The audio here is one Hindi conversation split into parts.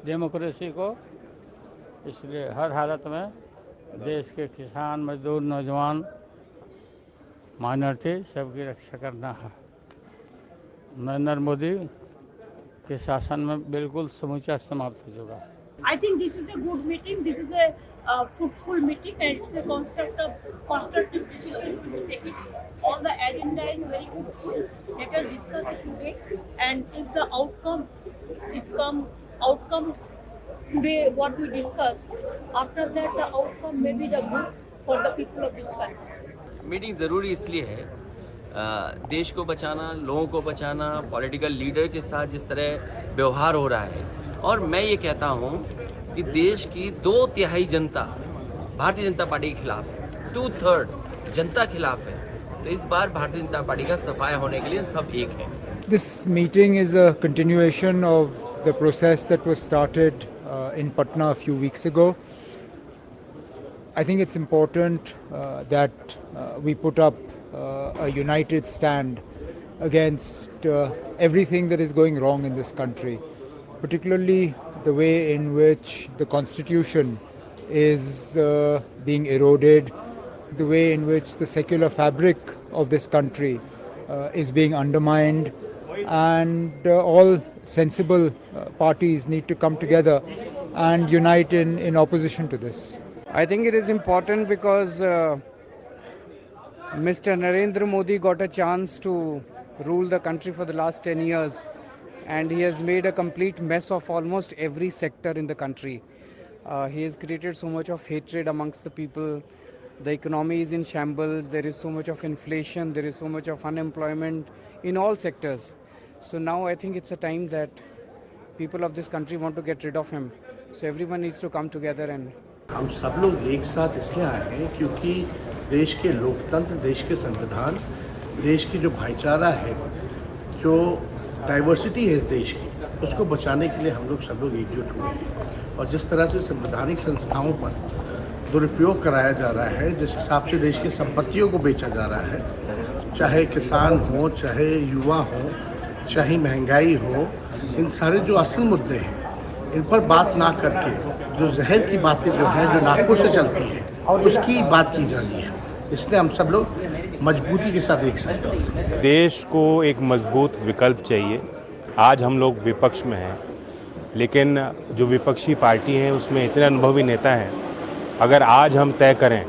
डेमोक्रेसी को, इसलिए हर हालत में देश के किसान, मजदूर, नौजवान, माइनॉरिटी सबकी रक्षा करना है। नरेंद्र मोदी के शासन में बिल्कुल समूचा समाप्त हो चुका है। I think this is a good meeting. This is a fruitful meeting, and it's a constructive decision to be taken. All the agenda is very fruitful. Let us discuss it today, and if the outcome today, what we discuss, after that the outcome may be the good for the people of this country. Meeting ज़रूरी इसलिए है, देश को बचाना, लोगों को बचाना, पॉलिटिकल लीडर के साथ जिस तरह व्यवहार हो रहा है, और मैं ये कहता हूँ कि देश की 2/3 जनता भारतीय जनता पार्टी के खिलाफ है, 2/3 जनता खिलाफ है। तो इस बार भारतीय जनता पार्टी का सफाया होने के लिए सब एक है। This meeting is a continuation of the process that was started in Patna a few weeks ago. I think it's important that we put up a united stand against everything that is going wrong in this country, particularly the way in which the Constitution is being eroded, the way in which the secular fabric of this country is being undermined, and all sensible parties need to come together and unite in opposition to this. I think it is important because Mr. Narendra Modi got a chance to rule the country for the last 10 years, and he has made a complete mess of almost every sector in the country. He has created so much of hatred amongst the people. The economy is in shambles. There is so much of inflation. There is so much of unemployment in all sectors. So now I think it's a time that people of this country want to get rid of him. So everyone needs to come together and हम सब लोग एक साथ इसलिए आए हैं क्योंकि देश के लोकतंत्र, देश के संविधान, देश की जो भाईचारा है, जो डाइवर्सिटी है इस देश की, उसको बचाने के लिए हम लोग सब लोग एकजुट हुए हैं। और जिस तरह से संवैधानिक संस्थाओं पर दुरुपयोग कराया जा रहा है, जिस हिसाब से देश की संपत्तियों को बेचा जा रहा है, चाहे किसान हो, चाहे युवा हो, चाहे महंगाई हो, इन सारे जो असल मुद्दे हैं, इन पर बात ना करके जो जहर की बातें जो हैं, जो नागपुर से चलती हैं, उसकी बात की जा रही है। इसलिए हम सब लोग मजबूती के साथ एक साथ हैं। देश को एक मजबूत विकल्प चाहिए। आज हम लोग विपक्ष में हैं, लेकिन जो विपक्षी पार्टी हैं उसमें इतने अनुभवी नेता हैं। अगर आज हम तय करें,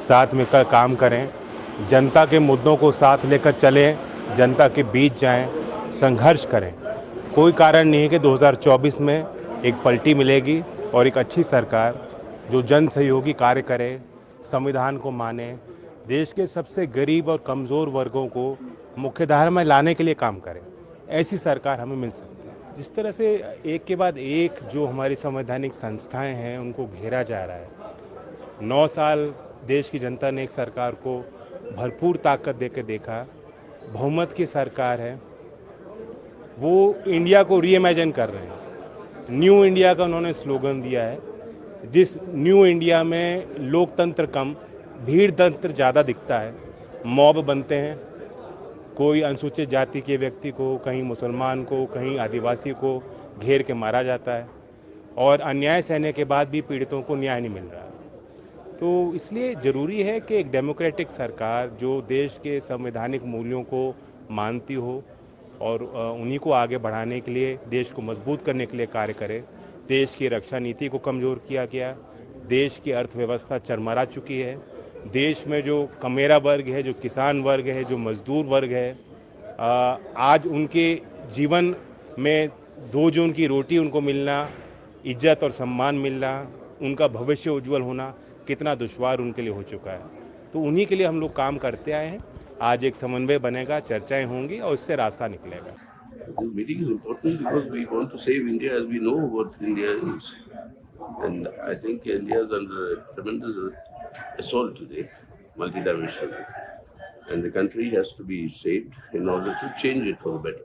साथ मिलकर काम करें, जनता के मुद्दों को साथ लेकर चलें, जनता के बीच जाएं, संघर्ष करें, कोई कारण नहीं है कि 2024 में एक पलटी मिलेगी और एक अच्छी सरकार जो जन सहयोगी कार्य करे, संविधान को माने, देश के सबसे गरीब और कमज़ोर वर्गों को मुख्यधारा में लाने के लिए काम करे, ऐसी सरकार हमें मिल सकती है। जिस तरह से एक के बाद एक जो हमारी संवैधानिक संस्थाएं हैं उनको घेरा जा रहा है। 9 साल देश की जनता ने एक सरकार को भरपूर ताकत देकर देखा, बहुमत की सरकार है, वो इंडिया को रीइमेजिन कर रहे हैं। न्यू इंडिया का उन्होंने स्लोगन दिया है, जिस न्यू इंडिया में लोकतंत्र कम, भीड़ तंत्र ज़्यादा दिखता है। मॉब बनते हैं, कोई अनुसूचित जाति के व्यक्ति को, कहीं मुसलमान को, कहीं आदिवासी को घेर के मारा जाता है, और अन्याय सहने के बाद भी पीड़ितों को न्याय नहीं मिल रहा। तो इसलिए ज़रूरी है कि एक डेमोक्रेटिक सरकार जो देश के संवैधानिक मूल्यों को मानती हो और उन्हीं को आगे बढ़ाने के लिए, देश को मजबूत करने के लिए कार्य करे। देश की रक्षा नीति को कमज़ोर किया गया, देश की अर्थव्यवस्था चरमरा चुकी है, देश में जो कमेरा वर्ग है, जो किसान वर्ग है, जो मजदूर वर्ग है, आज उनके जीवन में 2 जून की रोटी उनको मिलना, इज्जत और सम्मान मिलना, उनका भविष्य उज्जवल होना कितना दुश्वार उनके लिए हो चुका है। तो उन्हीं के लिए हम लोग काम करते आए हैं। आज एक समन्वय बनेगा, चर्चाएं होंगी और इससे रास्ता निकलेगा। This meeting is important because we want to save India as we know what India is. And I think India is under tremendous assault today, multidimensional. And the country has to be saved in order to change it for the better.